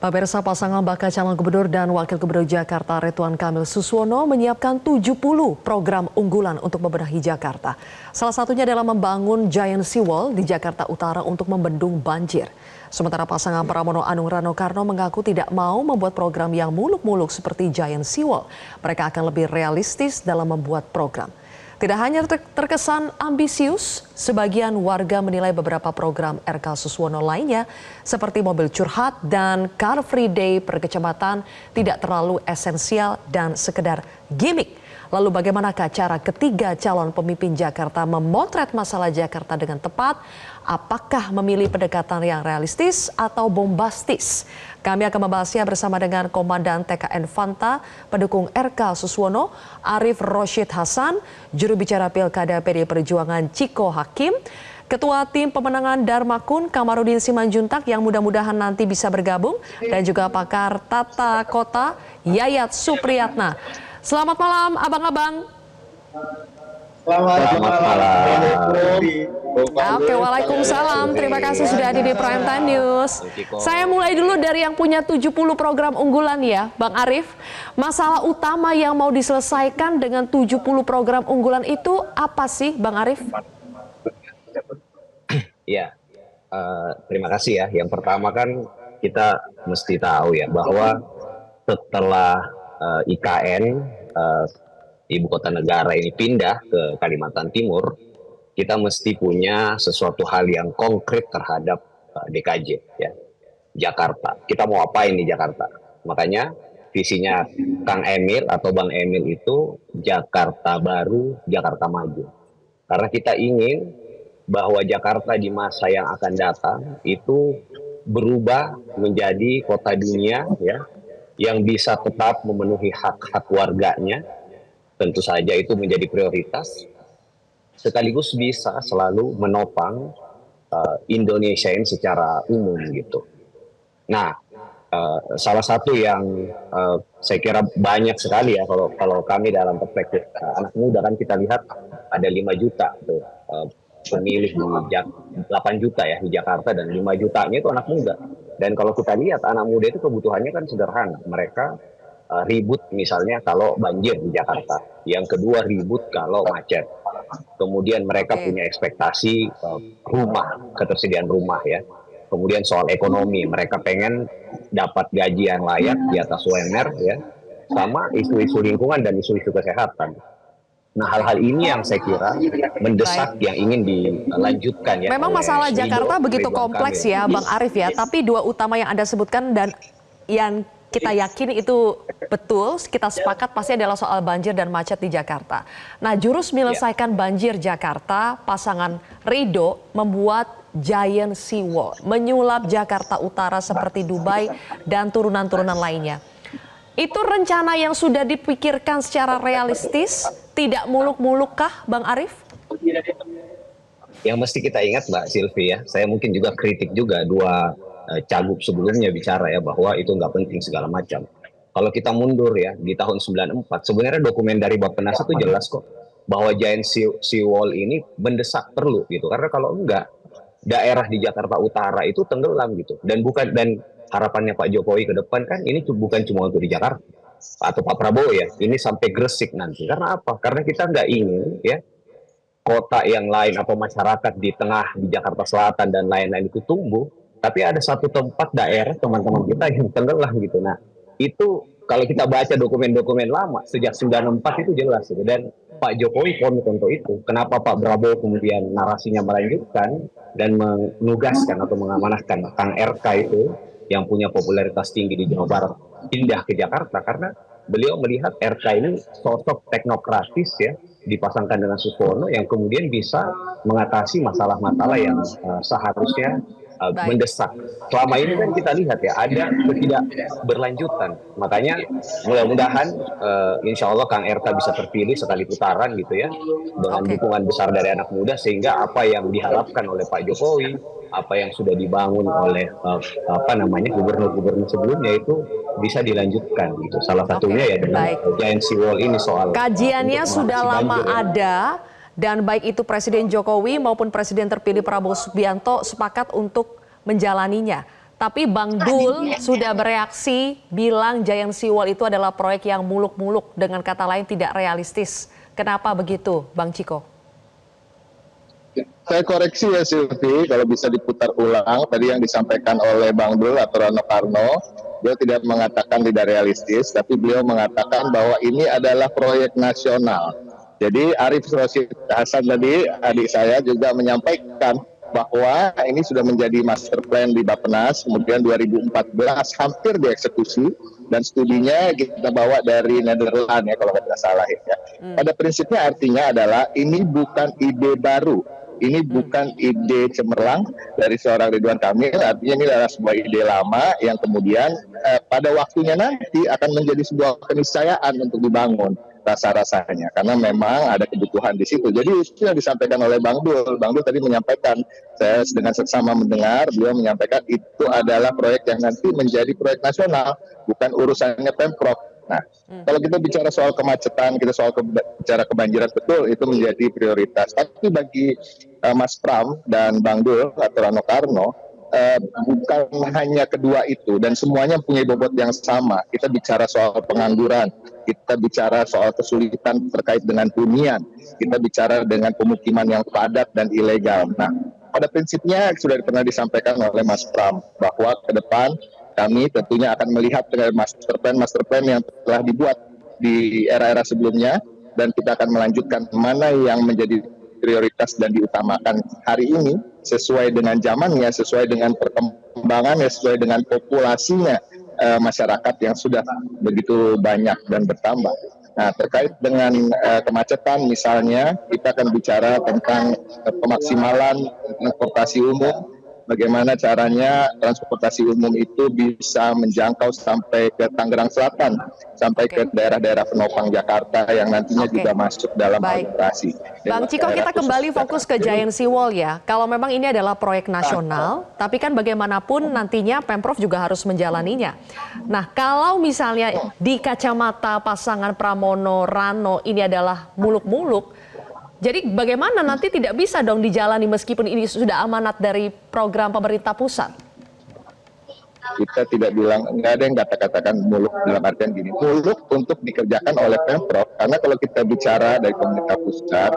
Pemirsa, pasangan bakal calon gubernur dan wakil gubernur Jakarta Ridwan Kamil Suswono menyiapkan 70 program unggulan untuk membenahi Jakarta. Salah satunya adalah membangun Giant Seawall di Jakarta Utara untuk membendung banjir. Sementara pasangan Pramono Anung Rano Karno mengaku tidak mau membuat program yang muluk-muluk seperti Giant Seawall. Mereka akan lebih realistis dalam membuat program. Tidak hanya terkesan ambisius, sebagian warga menilai beberapa program RK Suswono lainnya seperti mobil curhat dan Car Free Day per kecamatan tidak terlalu esensial dan sekedar gimmick. Lalu bagaimanakah cara ketiga calon pemimpin Jakarta memotret masalah Jakarta dengan tepat? Apakah memilih pendekatan yang realistis atau bombastis? Kami akan membahasnya bersama dengan Komandan TKN Fanta, pendukung RK Suswono, Arief Roshid Hasan, juru bicara Pilkada PD Perjuangan Ciko Hakim, Ketua Tim Pemenangan Darmakun Kamarudin Simanjuntak yang mudah-mudahan nanti bisa bergabung, dan juga pakar tata kota Yayat Supriyatna. Selamat malam abang-abang. Selamat malam. Oke, waalaikumsalam. Terima kasih sudah hadir di Prime Time News. Saya mulai dulu dari yang punya 70 program unggulan ya, Bang Arief. Masalah utama yang mau diselesaikan dengan 70 program unggulan itu apa sih, Bang Arief? Ya, terima kasih ya. Yang pertama kan kita mesti tahu ya bahwa setelah IKN ibu kota negara ini pindah ke Kalimantan Timur, kita mesti punya sesuatu hal yang konkret terhadap DKJ ya, Jakarta. Kita mau apain di Jakarta? Makanya visinya Kang Emil atau Bang Emil itu Jakarta Baru, Jakarta Maju. Karena kita ingin bahwa Jakarta di masa yang akan datang itu berubah menjadi kota dunia ya, yang bisa tetap memenuhi hak-hak warganya. Tentu saja itu menjadi prioritas, sekaligus bisa selalu menopang Indonesia ini secara umum gitu. Nah, salah satu yang saya kira banyak sekali ya kalau kami dalam perspektif anak muda kan kita lihat ada 5 juta tuh pemilih di 8 juta ya di Jakarta, dan 5 jutanya itu anak muda. Dan kalau kita lihat anak muda itu kebutuhannya kan sederhana. Mereka ribut misalnya kalau banjir di Jakarta. Yang kedua ribut kalau macet. Kemudian mereka punya ekspektasi rumah, ketersediaan rumah ya. Kemudian soal ekonomi, mereka pengen dapat gaji yang layak di atas UMR ya. Sama isu-isu lingkungan dan isu-isu kesehatan. Nah, hal-hal ini yang saya kira mendesak yang ingin dilanjutkan ya. Memang masalah Jakarta begitu kompleks ya, Bang Arief ya. Tapi dua utama yang Anda sebutkan dan yang kita yakin itu betul, kita sepakat pasti adalah soal banjir dan macet di Jakarta. Nah, jurus menyelesaikan banjir Jakarta, pasangan Ridho membuat Giant Seawall, menyulap Jakarta Utara seperti Dubai dan turunan-turunan lainnya. Itu rencana yang sudah dipikirkan secara realistis, tidak muluk-muluk kah, Bang Arief? Yang mesti kita ingat Mbak Silvi ya, saya mungkin juga kritik juga dua cagup sebelumnya bicara ya bahwa itu nggak penting segala macam. Kalau kita mundur ya di tahun 94, sebenarnya dokumen dari Bappenas itu jelas kok bahwa Giant Seawall ini mendesak perlu gitu. Karena kalau enggak, daerah di Jakarta Utara itu tenggelam gitu. Dan harapannya Pak Jokowi ke depan kan ini bukan cuma untuk di Jakarta atau Pak Prabowo ya, ini sampai Gresik nanti. Karena apa? Karena kita nggak ingin ya kota yang lain atau masyarakat di tengah, di Jakarta Selatan dan lain-lain itu tumbuh, tapi ada satu tempat daerah teman-teman kita yang tenggelam gitu. Nah, itu kalau kita baca dokumen-dokumen lama sejak 94 itu jelas gitu. Dan Pak Jokowi komit untuk itu. Kenapa Pak Prabowo kemudian narasinya melanjutkan dan menugaskan atau mengamanahkan Kang RK itu yang punya popularitas tinggi di Jawa Barat pindah ke Jakarta, karena beliau melihat RK ini sosok teknokratis ya, dipasangkan dengan Suswono yang kemudian bisa mengatasi masalah-masalah yang seharusnya mendesak. Selama ini kan kita lihat ya ada ketidakberlanjutan. Makanya mudah-mudahan insya Allah Kang RK bisa terpilih sekali putaran gitu ya, dengan dukungan besar dari anak muda, sehingga apa yang diharapkan oleh Pak Jokowi, apa yang sudah dibangun oleh gubernur-gubernur sebelumnya itu bisa dilanjutkan gitu. Salah satunya ya dengan Giant Seawall ini soal kajiannya sudah lama ada. Dan baik itu Presiden Jokowi maupun Presiden terpilih Prabowo Subianto sepakat untuk menjalaninya. Tapi Bang Dul sudah bereaksi bilang Giant Sea Wall itu adalah proyek yang muluk-muluk, dengan kata lain tidak realistis. Kenapa begitu, Bang Ciko? Saya koreksi ya Silvi, kalau bisa diputar ulang tadi yang disampaikan oleh Bang Dul atau Rano Karno, beliau tidak mengatakan tidak realistis, tapi beliau mengatakan bahwa ini adalah proyek nasional. Jadi Arif Rosyid Hasan tadi, adik saya juga menyampaikan bahwa ini sudah menjadi master plan di Bappenas, kemudian 2014 hampir dieksekusi, dan studinya kita bawa dari Netherlands ya kalau tidak salah ya. Pada prinsipnya artinya adalah ini bukan ide baru. Ini bukan ide cemerlang dari seorang Ridwan Kamil, artinya ini adalah sebuah ide lama yang kemudian pada waktunya nanti akan menjadi sebuah keniscayaan untuk dibangun rasa-rasanya, karena memang ada kebutuhan di situ. Jadi itu yang disampaikan oleh Bang Dul. Bang Dul tadi menyampaikan, saya dengan seksama mendengar, beliau menyampaikan itu adalah proyek yang nanti menjadi proyek nasional, bukan urusannya Pemprov. Nah, kalau kita bicara soal kemacetan, kita bicara kebanjiran, betul itu menjadi prioritas. Tapi bagi Mas Pram dan Bang Dul atau Rano Karno, bukan hanya kedua itu, dan semuanya punya bobot yang sama. Kita bicara soal pengangguran, kita bicara soal kesulitan terkait dengan hunian, kita bicara dengan pemukiman yang padat dan ilegal. Nah, pada prinsipnya sudah pernah disampaikan oleh Mas Pram bahwa ke depan kami tentunya akan melihat dengan master plan yang telah dibuat di era-era sebelumnya, dan kita akan melanjutkan mana yang menjadi prioritas dan diutamakan hari ini sesuai dengan zamannya, sesuai dengan perkembangannya, sesuai dengan populasinya masyarakat yang sudah begitu banyak dan bertambah. Nah, terkait dengan kemacetan misalnya, kita akan bicara tentang pemaksimalan transportasi umum. Bagaimana caranya transportasi umum itu bisa menjangkau sampai ke Tangerang Selatan, sampai ke daerah-daerah penopang Jakarta yang nantinya juga masuk dalam operasi. Bang Ciko, kita kembali fokus ke Giant Sea Wall ya. Kalau memang ini adalah proyek nasional, tapi kan bagaimanapun nantinya Pemprov juga harus menjalaninya. Nah, kalau misalnya di kacamata pasangan Pramono Rano ini adalah muluk-muluk, jadi bagaimana nanti tidak bisa dong dijalani meskipun ini sudah amanat dari program pemerintah pusat? Kita tidak bilang, nggak ada yang katakan muluk dalam artian gini, muluk untuk dikerjakan oleh Pemprov, karena kalau kita bicara dari pemerintah pusat,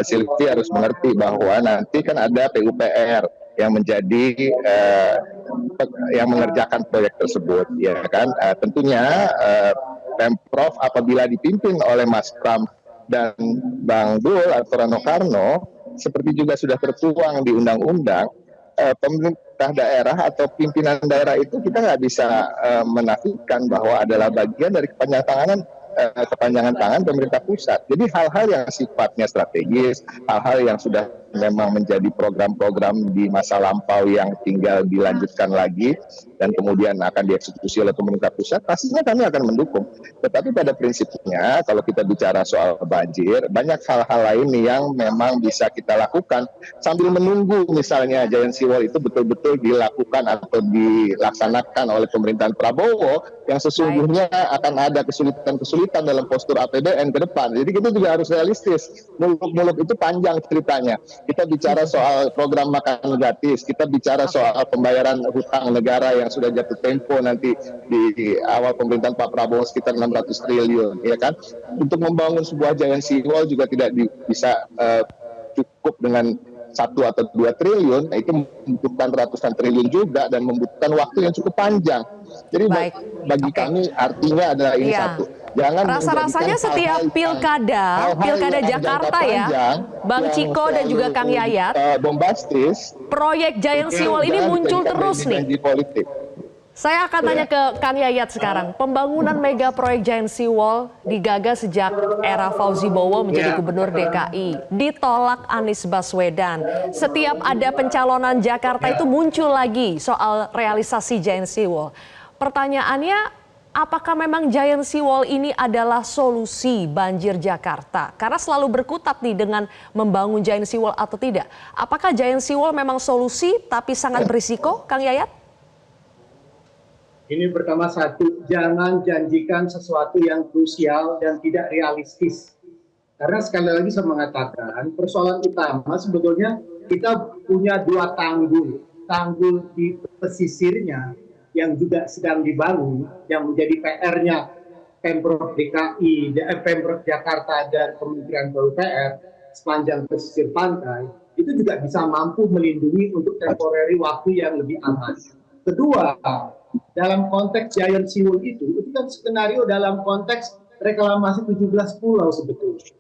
Silvi harus mengerti bahwa nanti kan ada PUPR yang menjadi yang mengerjakan proyek tersebut, ya kan? Tentunya Pemprov apabila dipimpin oleh Mas Pram dan Bang Dul atau Rano Karno, seperti juga sudah tertuang di undang-undang, pemerintah daerah atau pimpinan daerah itu kita nggak bisa menafikan bahwa adalah bagian dari kepanjangan tangan pemerintah pusat. Jadi hal-hal yang sifatnya strategis, hal-hal yang sudah memang menjadi program-program di masa lampau yang tinggal dilanjutkan lagi dan kemudian akan dieksekusi oleh pemerintah pusat, pastinya kami akan mendukung. Tetapi pada prinsipnya kalau kita bicara soal banjir, banyak hal-hal lain yang memang bisa kita lakukan sambil menunggu misalnya Giant Sea Wall itu betul-betul dilakukan atau dilaksanakan oleh pemerintahan Prabowo yang sesungguhnya akan ada kesulitan dalam postur APBN ke depan. Jadi kita juga harus realistis. Muluk-muluk itu panjang ceritanya. Kita bicara soal program makan gratis, kita bicara soal pembayaran hutang negara yang sudah jatuh tempo nanti di awal pemerintahan Pak Prabowo sekitar 600 triliun, ya kan? Untuk membangun sebuah Giant Sea Wall juga tidak bisa cukup dengan 1 atau 2 triliun, itu membutuhkan ratusan triliun juga dan membutuhkan waktu yang cukup panjang. Jadi bagi kami artinya adalah ini satu. Jangan rasa-rasanya setiap pilkada Jakarta ya, Bang Ciko dan juga Kang Yayat, bombastis, proyek Giant Sea Wall ini muncul terus nih. Saya akan tanya ke Kang Yayat sekarang. Pembangunan mega proyek Giant Sea Wall digagas sejak era Fauzi Bowo menjadi gubernur DKI. Ditolak Anies Baswedan. Setiap ada pencalonan Jakarta itu muncul lagi soal realisasi Giant Sea Wall. Pertanyaannya, apakah memang Giant Sea Wall ini adalah solusi banjir Jakarta? Karena selalu berkutat nih dengan membangun Giant Sea Wall atau tidak. Apakah Giant Sea Wall memang solusi tapi sangat berisiko, Kang Yayat? Ini pertama satu, jangan janjikan sesuatu yang krusial dan tidak realistis. Karena sekali lagi saya mengatakan, persoalan utama sebetulnya kita punya 2 tanggul. tanggul di pesisirnya yang juga sedang dibangun, yang menjadi PR-nya Pemprov DKI, Pemprov Jakarta dan Kementerian PUPR sepanjang pesisir pantai, itu juga bisa mampu melindungi untuk temporary waktu yang lebih aman. Kedua, dalam konteks Giant Seawall itu kan skenario dalam konteks reklamasi 17 pulau sebetulnya.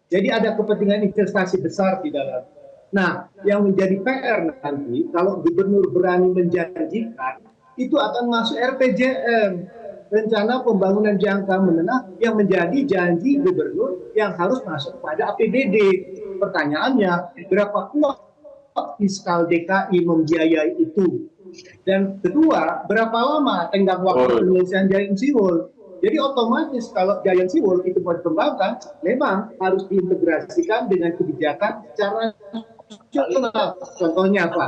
Jadi ada kepentingan investasi besar di dalam. Nah, yang menjadi PR nanti, kalau gubernur berani menjanjikan, itu akan masuk RPJM, rencana pembangunan jangka menengah, yang menjadi janji gubernur yang harus masuk pada APBD. Pertanyaannya, berapa uang fiskal DKI membiayai itu? Dan kedua, berapa lama tenggang waktu penyelesaian Giant Seawall? Jadi otomatis kalau Giant Seawall itu mau dikembangkan, memang harus diintegrasikan dengan kebijakan secara nasional. Contohnya apa?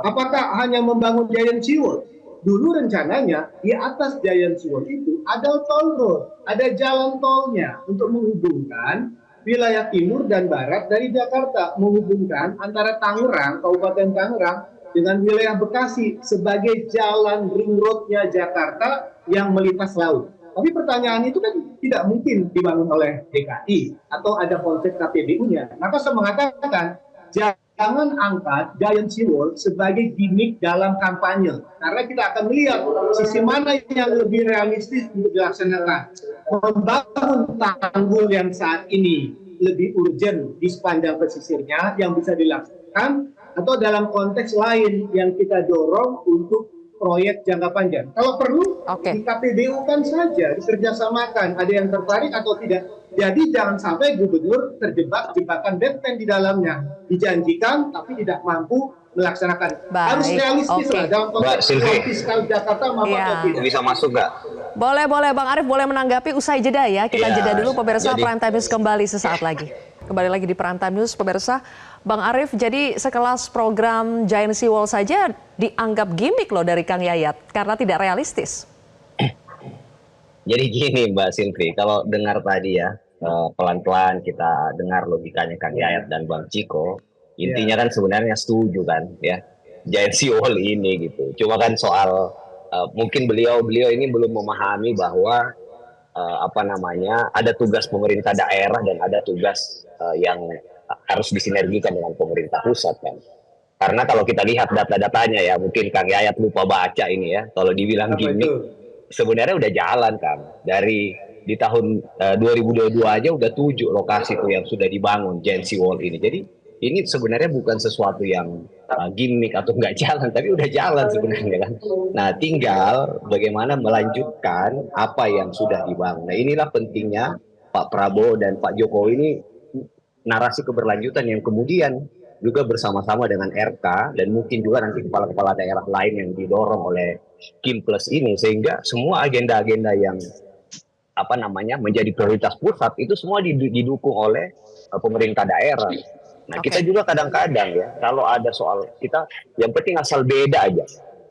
Apakah hanya membangun Giant Seawall? Dulu rencananya di atas Giant Seawall itu ada toll road, ada jalan tolnya untuk menghubungkan wilayah timur dan barat dari Jakarta, menghubungkan antara Tangerang, Kabupaten Tangerang, dengan wilayah Bekasi sebagai jalan ring roadnya Jakarta yang melintas laut. Tapi pertanyaan itu kan tidak mungkin dibangun oleh DKI atau ada konsep KPBU-nya. Maka saya mengatakan jangan angkat Giant Seawall sebagai gimmick dalam kampanye. Karena kita akan melihat sisi mana yang lebih realistis untuk dilaksanakan. Membangun tanggul yang saat ini lebih urgent di sepanjang pesisirnya yang bisa dilaksanakan, atau dalam konteks lain yang kita dorong untuk proyek jangka panjang. Kalau perlu, di KPBU-kan saja, dikerjasamakan, ada yang tertarik atau tidak. Jadi jangan sampai gubernur terjebak jebakan Batman di dalamnya. Dijanjikan, tapi tidak mampu melaksanakan. Harus realistis lah dalam konteks fiskal Jakarta mampu atau tidak. Bisa masuk nggak? Boleh, Bang Arief boleh menanggapi usai jeda ya. Kita jeda dulu pemirsa, Prime Time News kembali sesaat lagi. Kembali lagi di Prime Time News pemirsa. Bang Arief, jadi sekelas program Giant Seawall saja dianggap gimmick loh dari Kang Yayat karena tidak realistis. Jadi gini Mbak Silvi, kalau dengar tadi ya, pelan-pelan kita dengar logikanya Kang Yayat dan Bang Ciko, intinya kan sebenarnya setuju kan ya, Giant Seawall ini gitu. Cuma kan soal mungkin beliau ini belum memahami bahwa ada tugas pemerintah daerah dan ada tugas yang harus disinergikan dengan pemerintah pusat kan. Karena kalau kita lihat data-datanya ya, mungkin Kang Yayat lupa baca ini ya. Kalau dibilang gimmick, sebenarnya udah jalan kan. Di tahun 2022 aja udah 7 lokasi tuh yang sudah dibangun Giant Seawall ini. Jadi ini sebenarnya bukan sesuatu yang gimmick atau nggak jalan, tapi udah jalan sebenarnya kan. Nah, tinggal bagaimana melanjutkan apa yang sudah dibangun. Nah, inilah pentingnya Pak Prabowo dan Pak Jokowi ini narasi keberlanjutan yang kemudian juga bersama-sama dengan RK dan mungkin juga nanti kepala-kepala daerah lain yang didorong oleh Kim Plus ini, sehingga semua agenda-agenda yang menjadi prioritas pusat itu semua didukung oleh pemerintah daerah. Nah, kita juga kadang-kadang ya, kalau ada soal kita, yang penting asal beda aja.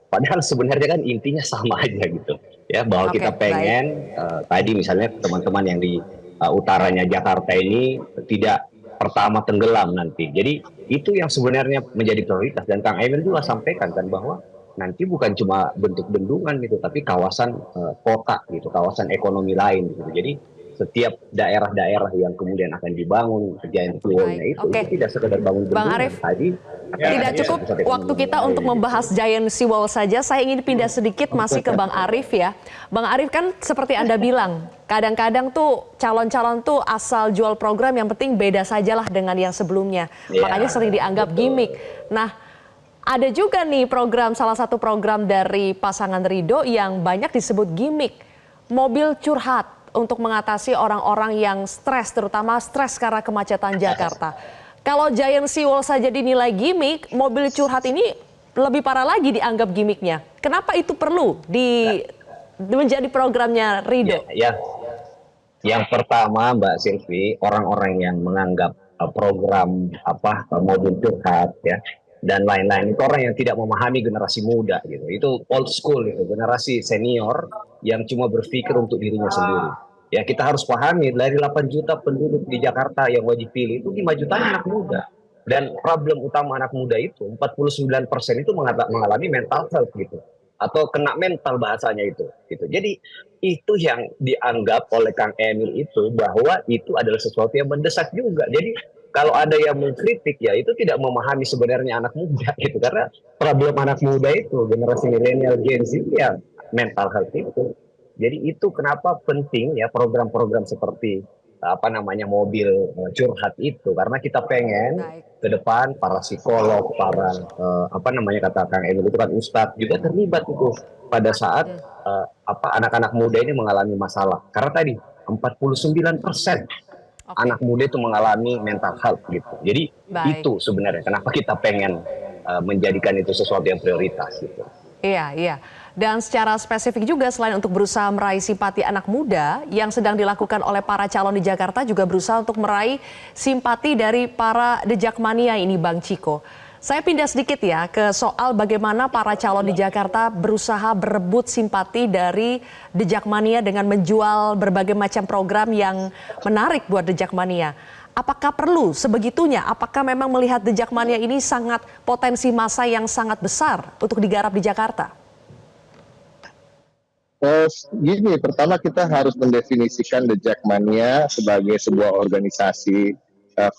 Padahal sebenarnya kan intinya sama aja gitu. Ya, bahwa kita pengen tadi misalnya teman-teman yang di utaranya Jakarta ini tidak pertama tenggelam nanti. Jadi itu yang sebenarnya menjadi prioritas, dan Kang Emil juga sampaikan kan bahwa nanti bukan cuma bentuk bendungan gitu, tapi kawasan kota gitu, kawasan ekonomi lain gitu. Jadi setiap daerah-daerah yang kemudian akan dibangun Giant Seawall-nya itu tidak sekedar bangun bendungan. Bang Arief, tadi tidak cukup waktu kita untuk membahas Giant Seawall saja. Saya ingin pindah sedikit masih ke Bang Arief ya. Bang Arief, kan seperti Anda bilang, kadang-kadang tuh calon-calon tuh asal jual program, yang penting beda sajalah dengan yang sebelumnya. Makanya sering dianggap gimmick. Nah, ada juga nih salah satu program dari pasangan Ridho yang banyak disebut gimmick. Mobil curhat untuk mengatasi orang-orang yang stres, terutama stres karena kemacetan Jakarta. Kalau Giant Seawall saja dinilai gimmick, mobil curhat ini lebih parah lagi dianggap gimmicknya. Kenapa itu perlu menjadi programnya Ridho? Ya. Yang pertama Mbak Silvi, orang-orang yang menganggap program mobil curhat ya dan lain-lain itu orang yang tidak memahami generasi muda gitu. Itu old school itu, generasi senior yang cuma berpikir untuk dirinya sendiri. Ya, kita harus pahami dari 8 juta penduduk di Jakarta yang wajib pilih itu 5 juta anak muda. Dan problem utama anak muda itu 49% itu mengalami mental health gitu, atau kena mental bahasanya itu gitu. Jadi itu yang dianggap oleh Kang Emil itu bahwa itu adalah sesuatu yang mendesak juga. Jadi kalau ada yang mengkritik ya itu tidak memahami sebenarnya anak muda gitu, karena problem anak muda itu generasi milenial Gen Z ya mental health itu. Jadi itu kenapa penting ya program-program seperti mobil curhat itu, karena kita pengen Baik. ke depan para psikolog, para kata Kang Emil itu kan ustadz juga terlibat itu pada saat anak-anak muda ini mengalami masalah. Karena tadi 49% anak muda itu mengalami mental health gitu. Jadi Baik. itu sebenarnya kenapa kita pengen menjadikan itu sesuatu yang prioritas gitu. Iya, iya. Dan secara spesifik juga selain untuk berusaha meraih simpati anak muda, yang sedang dilakukan oleh para calon di Jakarta juga berusaha untuk meraih simpati dari para The Jackmania ini, Bang Ciko. Saya pindah sedikit ya ke soal bagaimana para calon di Jakarta berusaha berebut simpati dari The Jackmania dengan menjual berbagai macam program yang menarik buat The Jackmania. Apakah perlu sebegitunya? Apakah memang melihat The Jackmania ini sangat potensi massa yang sangat besar untuk digarap di Jakarta? Gini, pertama kita harus mendefinisikan The Jackmania sebagai sebuah organisasi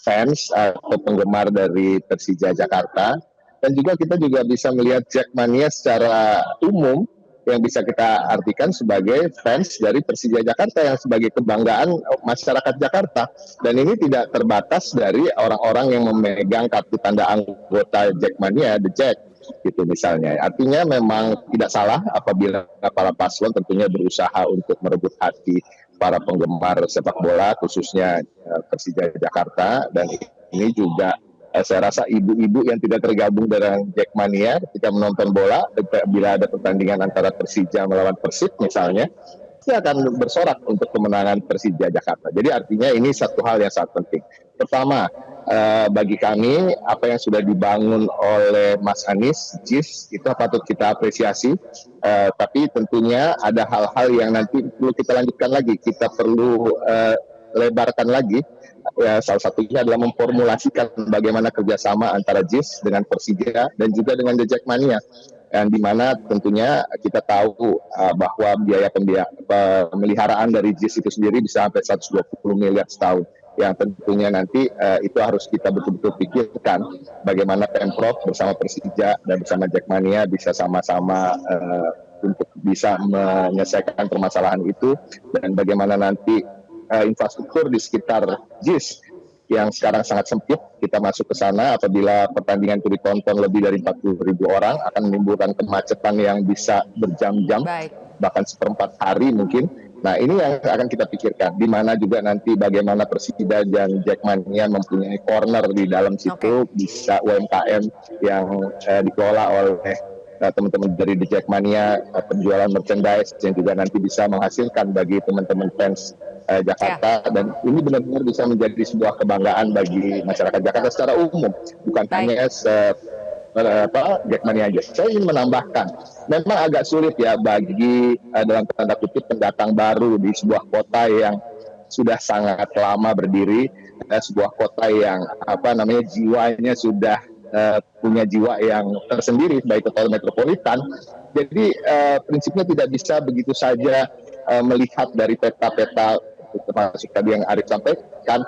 fans atau penggemar dari Persija Jakarta. Dan juga kita juga bisa melihat Jackmania secara umum yang bisa kita artikan sebagai fans dari Persija Jakarta yang sebagai kebanggaan masyarakat Jakarta. Dan ini tidak terbatas dari orang-orang yang memegang kartu tanda anggota Jackmania, The Jack, gitu misalnya. Artinya memang tidak salah apabila para paslon tentunya berusaha untuk merebut hati para penggemar sepak bola, khususnya Persija Jakarta. Dan ini juga saya rasa ibu-ibu yang tidak tergabung dengan Jackmania ketika menonton bola, bila ada pertandingan antara Persija melawan Persib misalnya, dia akan bersorak untuk kemenangan Persija Jakarta. Jadi artinya ini satu hal yang sangat penting. Pertama, bagi kami apa yang sudah dibangun oleh Mas Anies, JIS, itu patut kita apresiasi. Tapi tentunya ada hal-hal yang nanti perlu kita lanjutkan lagi. Kita perlu lebarkan lagi. Ya, salah satunya adalah memformulasikan bagaimana kerjasama antara JIS dengan Persija dan juga dengan The Jackmania, yang dimana tentunya kita tahu bahwa biaya pemeliharaan dari JIS itu sendiri bisa sampai 120 miliar setahun, yang tentunya nanti itu harus kita betul-betul pikirkan bagaimana Pemprov bersama Persija dan bersama Jackmania bisa sama-sama untuk bisa menyelesaikan permasalahan itu, dan bagaimana nanti infrastruktur di sekitar JIS yang sekarang sangat sempit, kita masuk ke sana apabila pertandingan itu ditonton lebih dari 40.000 orang akan menimbulkan kemacetan yang bisa berjam-jam, bahkan seperempat hari mungkin. Nah ini yang akan kita pikirkan, di mana juga nanti bagaimana Persija dan Jackmania mempunyai corner di dalam situ, bisa UMKM yang dikelola oleh teman-teman dari The Jackmania, penjualan merchandise yang juga nanti bisa menghasilkan bagi teman-teman fans Jakarta, dan ini benar-benar bisa menjadi sebuah kebanggaan bagi masyarakat Jakarta secara umum, bukan hanya Jackmania aja. Saya ingin menambahkan, memang agak sulit ya bagi dalam tanda kutip pendatang baru di sebuah kota yang sudah sangat lama berdiri, sebuah kota yang jiwanya sudah punya jiwa yang tersendiri baik kota metropolitan. Jadi prinsipnya tidak bisa begitu saja melihat dari peta-peta, termasuk tadi yang Arief sampaikan,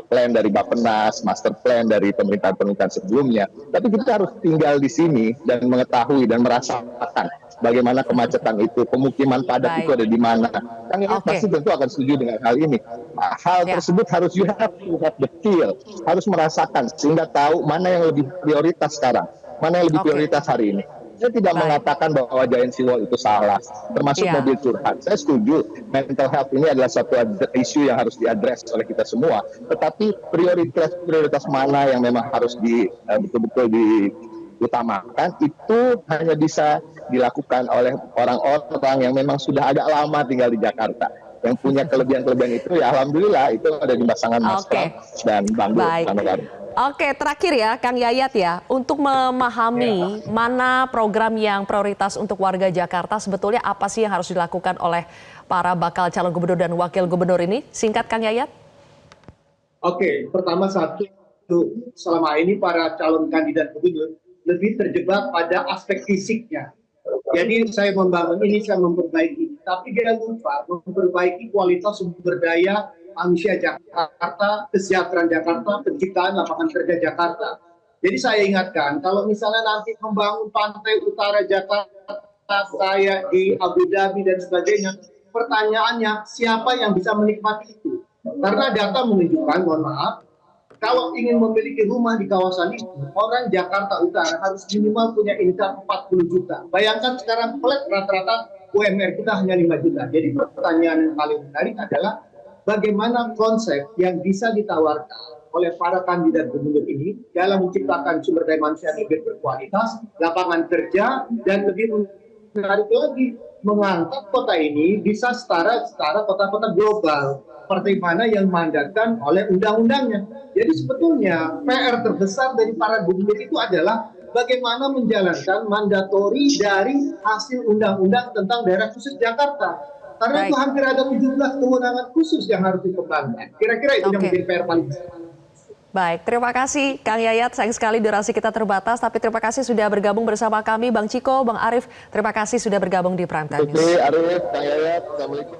plan dari Bappenas, master plan dari pemerintahan-pemerintahan sebelumnya. Tapi kita harus tinggal di sini dan mengetahui dan merasakan bagaimana kemacetan itu, pemukiman padat itu ada di mana. Kang ini pasti tentu akan setuju dengan hal ini. Hal tersebut harus you have to have the feel, harus merasakan sehingga tahu mana yang lebih prioritas sekarang, mana yang lebih prioritas hari ini. Saya tidak mengatakan bahwa Giant Seawall itu salah, termasuk mobil curhat. Saya setuju, mental health ini adalah satu isu yang harus diadres oleh kita semua. Tetapi prioritas mana yang memang harus betul-betul diutamakan, itu hanya bisa dilakukan oleh orang-orang yang memang sudah agak lama tinggal di Jakarta. Yang punya kelebihan-kelebihan itu, ya alhamdulillah itu ada di pasangan Mas Pram dan Bang Dul. Oke, terakhir ya Kang Yayat ya, untuk memahami mana program yang prioritas untuk warga Jakarta, sebetulnya apa sih yang harus dilakukan oleh para bakal calon gubernur dan wakil gubernur ini? Singkat Kang Yayat. Oke, pertama satu, selama ini para calon kandidat gubernur lebih terjebak pada aspek fisiknya. Jadi saya membangun ini, saya memperbaiki ini. Tapi jangan lupa memperbaiki kualitas sumber daya manusia Jakarta, kesejahteraan Jakarta, penciptaan lapangan kerja Jakarta. Jadi saya ingatkan, kalau misalnya nanti membangun pantai utara Jakarta kayak di Abu Dhabi dan sebagainya, pertanyaannya siapa yang bisa menikmati itu? Karena data menunjukkan, mohon maaf, kalau ingin memiliki rumah di kawasan itu, orang Jakarta Utara harus minimal punya income 40 juta. Bayangkan sekarang flat rata-rata UMR kita hanya 5 juta. Jadi pertanyaan yang paling menarik adalah bagaimana konsep yang bisa ditawarkan oleh para kandidat gubernur ini dalam menciptakan sumber daya manusia yang lebih berkualitas, lapangan kerja, dan lebih menarik lagi mengangkat kota ini bisa setara kota-kota global seperti mana yang dimandatkan oleh undang-undangnya. Jadi sebetulnya PR terbesar dari para gubernur itu adalah bagaimana menjalankan mandatori dari hasil undang-undang tentang daerah khusus Jakarta. Karena itu hampir ada 17 kewenangan khusus yang harus dikembangkan. Kira-kira itu yang menjadi PR paling besar. Baik, terima kasih Kang Yayat. Sayang sekali durasi kita terbatas, tapi terima kasih sudah bergabung bersama kami. Bang Ciko, Bang Arief, terima kasih sudah bergabung di Prime Time News. Oke, Arief, Kang Yayat, Assalamualaikum.